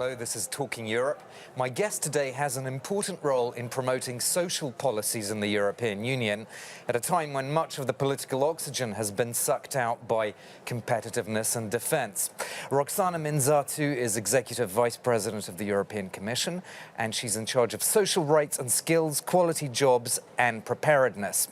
Hello, this is Talking Europe. My guest today has an important role in promoting social policies in the European Union at a time when much of the political oxygen has been sucked out by competitiveness and defence. Roxana Minzatu is Executive Vice President of the European Commission, and she's in charge of social rights and skills, quality jobs and preparedness.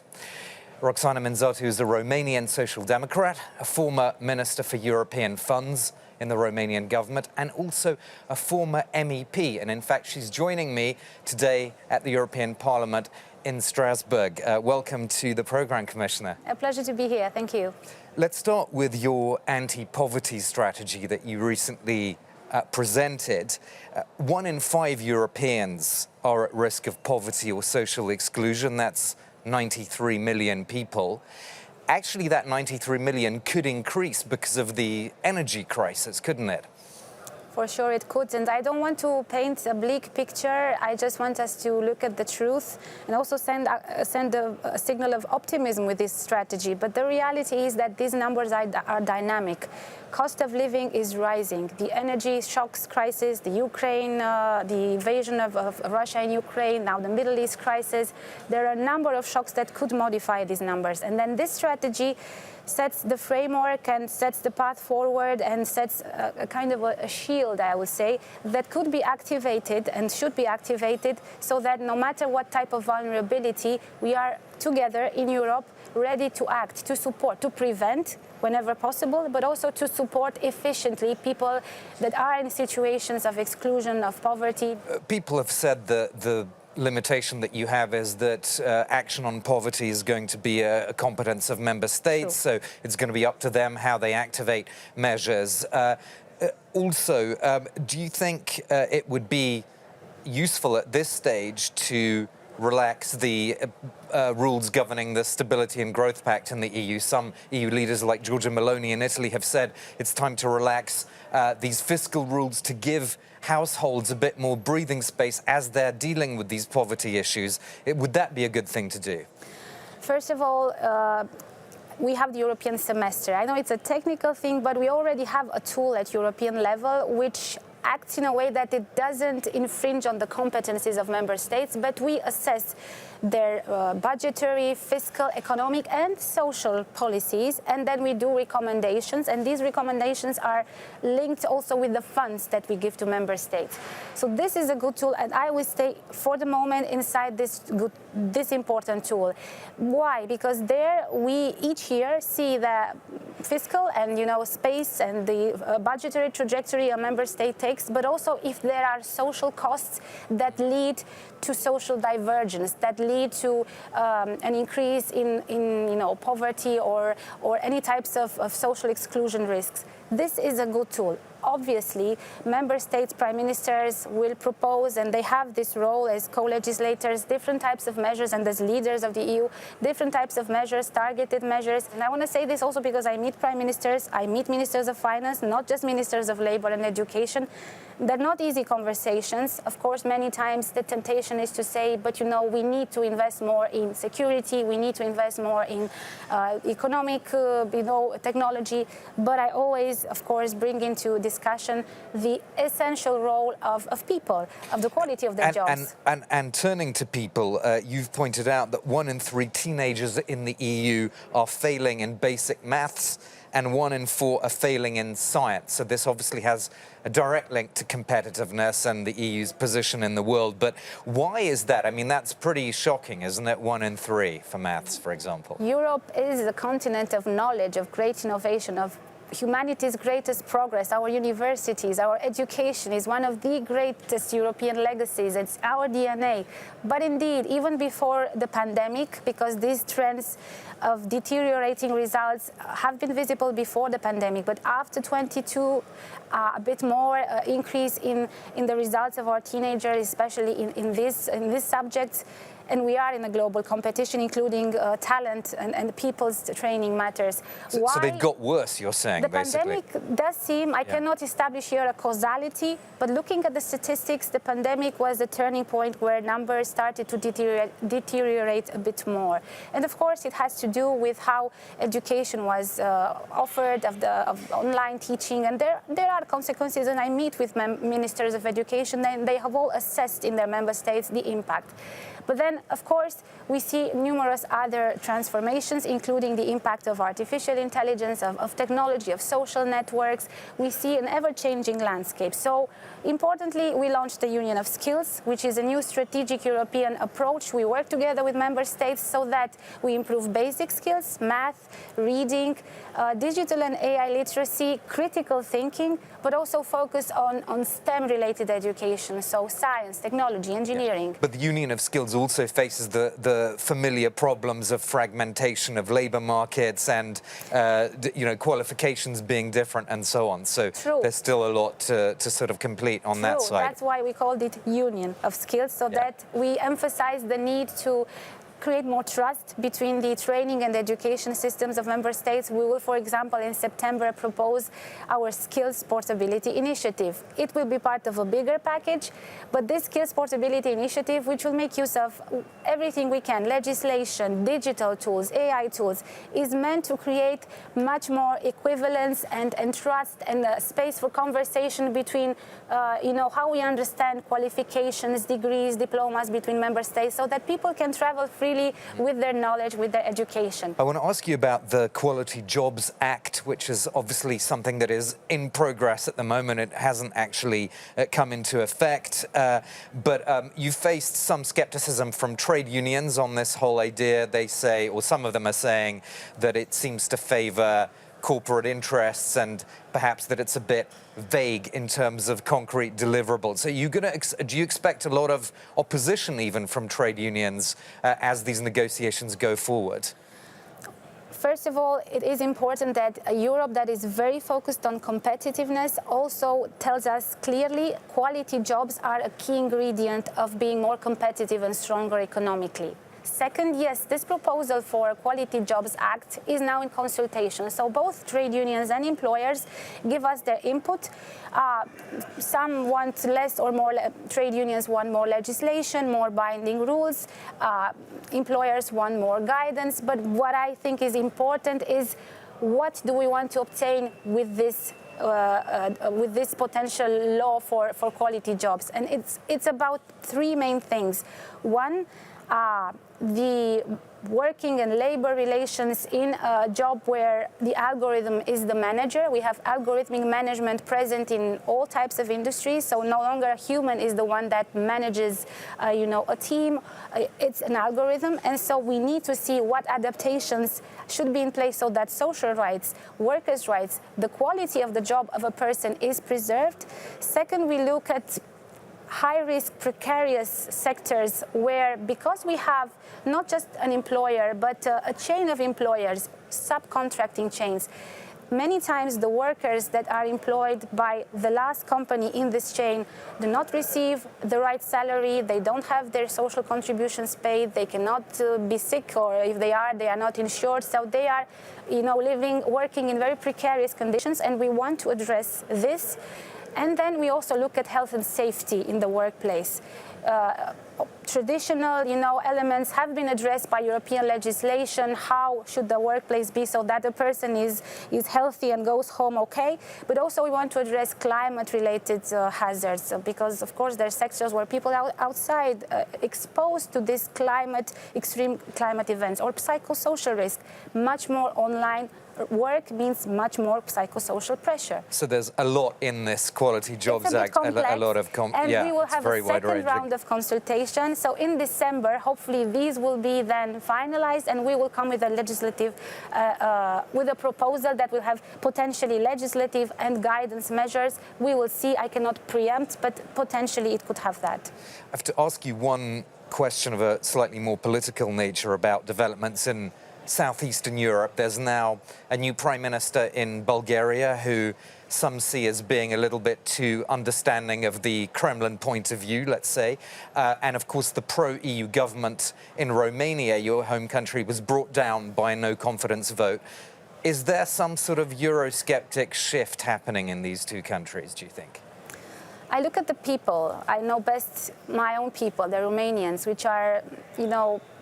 Roxana Minzatu is a Romanian Social Democrat, a former Minister for European Funds in the Romanian government, and also a former MEP. And in fact, she's joining me today at the European Parliament in Strasbourg. Welcome to the programme, Commissioner. A pleasure to be here. Thank you. Let's start with your anti-poverty strategy that you recently presented. 1 in 5 Europeans are at risk of poverty or social exclusion. That's 93 million people. Actually, that 93 million could increase because of the energy crisis, couldn't it? For sure it could, and I don't want to paint a bleak picture. I just want us to look at the truth and also send a signal of optimism with this strategy. But the reality is that these numbers are dynamic. Cost of living is rising. The energy shocks crisis, the Ukraine, the invasion of Russia and Ukraine, now the Middle East crisis. There are a number of shocks that could modify these numbers. And then this strategy sets the framework and sets the path forward and sets a kind of a shield, I would say, that could be activated and should be activated so that no matter what type of vulnerability, we are together in Europe ready to act, to support, to prevent whenever possible, but also to support efficiently people that are in situations of exclusion, of poverty. People have said that the limitation that you have is that action on poverty is going to be a competence of member states, so it's going to be up to them how they activate measures. Also, do you think it would be useful at this stage to relax the rules governing the Stability and Growth Pact in the EU? Some EU leaders like Giorgia Meloni in Italy have said it's time to relax these fiscal rules to give households a bit more breathing space as they're dealing with these poverty issues. Would that be a good thing to do? First of all, we have the European semester. I know it's a technical thing, but we already have a tool at European level which acts in a way that it doesn't infringe on the competencies of member states, but we assess their budgetary, fiscal, economic and social policies, and then we do recommendations, and these recommendations are linked also with the funds that we give to member states. So this is a good tool, and I will stay for the moment inside this important tool. Why? Because there we each year see the fiscal and space and the budgetary trajectory a member state takes, but also if there are social costs that lead to social divergence, that lead to an increase in poverty or any types of social exclusion risks. This is a good tool. Obviously, member states' prime ministers will propose, and they have this role as co-legislators, different types of measures, and as leaders of the EU, different types of measures, targeted measures. And I want to say this also because I meet prime ministers, I meet ministers of finance, not just ministers of labor and education. They're not easy conversations. Of course, many times the temptation is to say, but we need to invest more in security, we need to invest more in economic, technology. But I always, of course, bring into discussion the essential role of people, of the quality of their jobs. And turning to people, you've pointed out that 1 in 3 teenagers in the EU are failing in basic maths, and 1 in 4 are failing in science. So this obviously has a direct link to competitiveness and the EU's position in the world. But why is that? I mean, that's pretty shocking, isn't it? 1 in 3 for maths, for example. Europe is a continent of knowledge, of great innovation, of humanity's greatest progress. Our universities, our education is one of the greatest European legacies. It's our DNA. But indeed, even before the pandemic, because these trends of deteriorating results have been visible before the pandemic, but after 22, a bit more increase in the results of our teenagers, especially in these subjects, and we are in a global competition, including talent and people's training matters. So they've got worse, you're saying, the basically? pandemic does seem, I cannot establish here a causality, but looking at the statistics, the pandemic was the turning point where numbers started to deteriorate a bit more. And of course, it has to do with how education was offered, of online teaching, and there are consequences. And I meet with ministers of education, and they have all assessed in their member states the impact. But then, of course, we see numerous other transformations, including the impact of artificial intelligence, of technology, of social networks. We see an ever-changing landscape. So, importantly, we launched the Union of Skills, which is a new strategic European approach. We work together with member states so that we improve basic skills, math, reading, digital and AI literacy, critical thinking, but also focus on STEM-related education, so science, technology, engineering. But the Union of Skills also faces the familiar problems of fragmentation of labour markets and qualifications being different and so on. So there's still a lot to sort of complete on that side. That's why we called it Union of Skills, so that we emphasize the need to create more trust between the training and education systems of member states. We will, for example, in September propose our skills portability initiative. It will be part of a bigger package, but this skills portability initiative, which will make use of everything we can, legislation, digital tools, AI tools, is meant to create much more equivalence and trust and space for conversation between, how we understand qualifications, degrees, diplomas between member states, so that people can travel freely with their knowledge, with their education. I want to ask you about the Quality Jobs Act, which is obviously something that is in progress at the moment. It hasn't actually come into effect, but you faced some skepticism from trade unions on this whole idea. They say, or some of them are saying, that it seems to favour corporate interests and perhaps that it's a bit vague in terms of concrete deliverables. So do you expect a lot of opposition even from trade unions as these negotiations go forward? First of all, it is important that a Europe that is very focused on competitiveness also tells us clearly quality jobs are a key ingredient of being more competitive and stronger economically. Second, yes, this proposal for Quality Jobs Act is now in consultation. So both trade unions and employers give us their input. Some want less or more, trade unions want more legislation, more binding rules. Employers want more guidance. But what I think is important is what do we want to obtain with this potential law for quality jobs. And it's about three main things. One, the working and labor relations in a job where the algorithm is the manager. We have algorithmic management present in all types of industries, so no longer a human is the one that manages a team. It's an algorithm, and so we need to see what adaptations should be in place so that social rights, workers' rights, the quality of the job of a person is preserved. Second, we look at high-risk, precarious sectors where, because we have not just an employer, but a chain of employers, subcontracting chains, many times the workers that are employed by the last company in this chain do not receive the right salary, they don't have their social contributions paid, they cannot be sick, or if they are not insured, so they are working in very precarious conditions, and we want to address this. And then we also look at health and safety in the workplace. Traditional, elements have been addressed by European legislation. How should the workplace be so that a person is healthy and goes home okay? But also we want to address climate-related hazards because, of course, there are sectors where people are outside exposed to this extreme climate events or psychosocial risk. Much more online work means much more psychosocial pressure. So there's a lot in this Quality Jobs Act, complex, a lot of we will have a second round of consultation. So in December, hopefully these will be then finalized, and we will come with a legislative, with a proposal that will have potentially legislative and guidance measures. We will see. I cannot preempt, but potentially it could have that. I have to ask you one question of a slightly more political nature about developments in Southeastern Europe. There's now a new prime minister in Bulgaria who some see as being a little bit too understanding of the Kremlin point of view, let's say. And of course, the pro-EU government in Romania, your home country, was brought down by a no-confidence vote. Is there some sort of Eurosceptic shift happening in these two countries, do you think? I look at the people. I know best my own people, the Romanians, which are,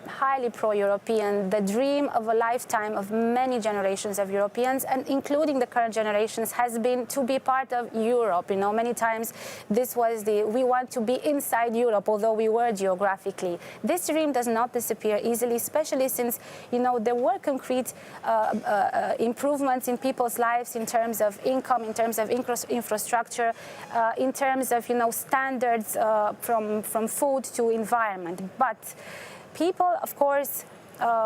highly pro-European, the dream of a lifetime of many generations of Europeans, and including the current generations, has been to be part of Europe. Many times this was we want to be inside Europe, although we were geographically. This dream does not disappear easily, especially since, there were concrete improvements in people's lives in terms of income, in terms of infrastructure, in terms of, standards from food to environment. But people, of course,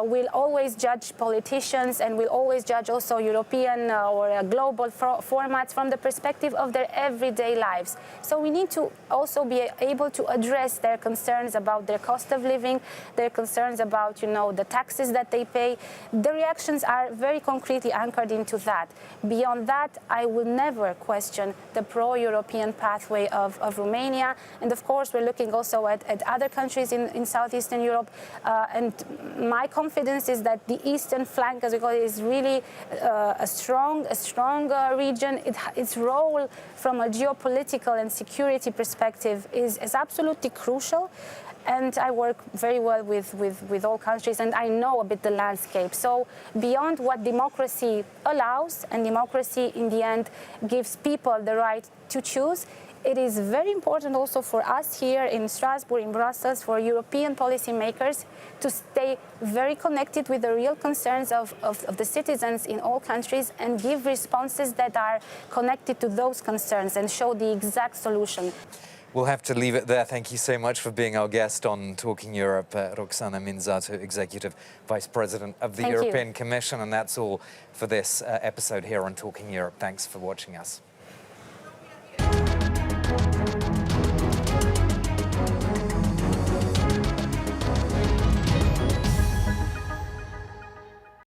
will always judge politicians and will always judge also European or global formats from the perspective of their everyday lives. So we need to also be able to address their concerns about their cost of living, their concerns about, the taxes that they pay. The reactions are very concretely anchored into that. Beyond that, I will never question the pro-European pathway of Romania. And of course, we're looking also at other countries in Southeastern Europe. And my confidence is that the eastern flank, as we call it, is really a strong region. Its role from a geopolitical and security perspective is absolutely crucial. And I work very well with all countries, and I know a bit the landscape. So beyond what democracy allows, and democracy in the end gives people the right to choose, it is very important also for us here in Strasbourg, in Brussels, for European policymakers to stay very connected with the real concerns of the citizens in all countries and give responses that are connected to those concerns and show the exact solution. We'll have to leave it there. Thank you so much for being our guest on Talking Europe, Roxana Minzatu, Executive Vice President of the European Commission. And that's all for this episode here on Talking Europe. Thanks for watching us.